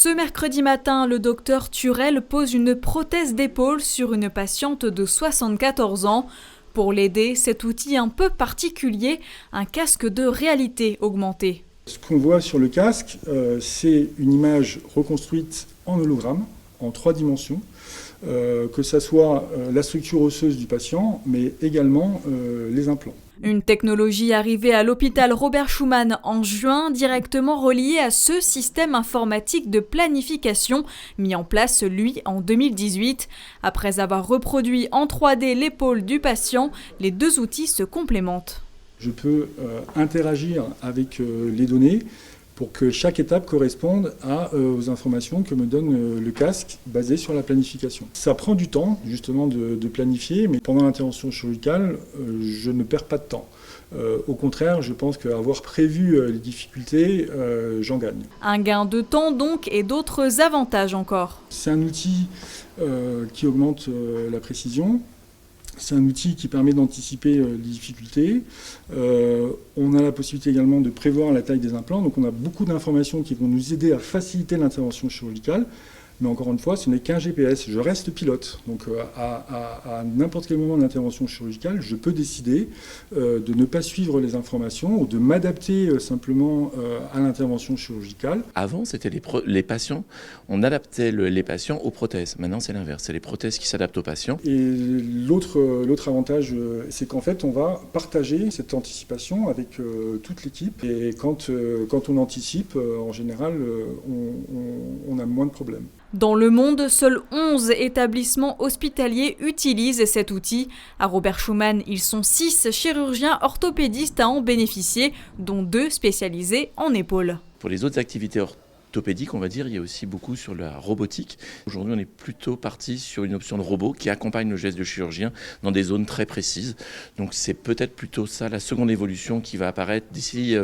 Ce mercredi matin, le docteur Turel pose une prothèse d'épaule sur une patiente de 74 ans. Pour l'aider, cet outil un peu particulier, un casque de réalité augmentée. Ce qu'on voit sur le casque, c'est une image reconstruite en hologramme, en 3 dimensions, que ce soit la structure osseuse du patient, mais également les implants. Une technologie arrivée à l'hôpital Robert Schuman en juin, directement reliée à ce système informatique de planification mis en place, lui, en 2018. Après avoir reproduit en 3D l'épaule du patient, les deux outils se complémentent. Je peux interagir avec les données pour que chaque étape corresponde aux informations que me donne le casque basé sur la planification. Ça prend du temps justement de planifier, mais pendant l'intervention chirurgicale, je ne perds pas de temps. Au contraire, je pense qu'avoir prévu les difficultés, j'en gagne. Un gain de temps donc et d'autres avantages encore. C'est un outil qui augmente la précision. C'est un outil qui permet d'anticiper les difficultés. On a la possibilité également de prévoir la taille des implants. Donc on a beaucoup d'informations qui vont nous aider à faciliter l'intervention chirurgicale. Mais encore une fois, ce n'est qu'un GPS. Je reste pilote. Donc à n'importe quel moment de l'intervention chirurgicale, je peux décider de ne pas suivre les informations ou de m'adapter simplement à l'intervention chirurgicale. Avant, c'était les patients. On adaptait les patients aux prothèses. Maintenant, c'est l'inverse. C'est les prothèses qui s'adaptent aux patients. Et l'autre avantage, c'est qu'en fait, on va partager cette anticipation avec toute l'équipe. Et quand on anticipe, en général, on a moins de problèmes. Dans le monde, seuls 11 établissements hospitaliers utilisent cet outil. À Robert Schuman, ils sont 6 chirurgiens orthopédistes à en bénéficier, dont 2 spécialisés en épaules. Pour les autres activités orthopédiques, on va dire, il y a aussi beaucoup sur la robotique. Aujourd'hui, on est plutôt parti sur une option de robot qui accompagne le geste de chirurgien dans des zones très précises. Donc c'est peut-être plutôt ça, la seconde évolution qui va apparaître d'ici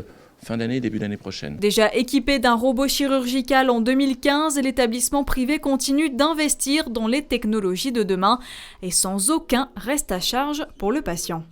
fin d'année, début d'année prochaine. Déjà équipé d'un robot chirurgical en 2015, l'établissement privé continue d'investir dans les technologies de demain et sans aucun reste à charge pour le patient.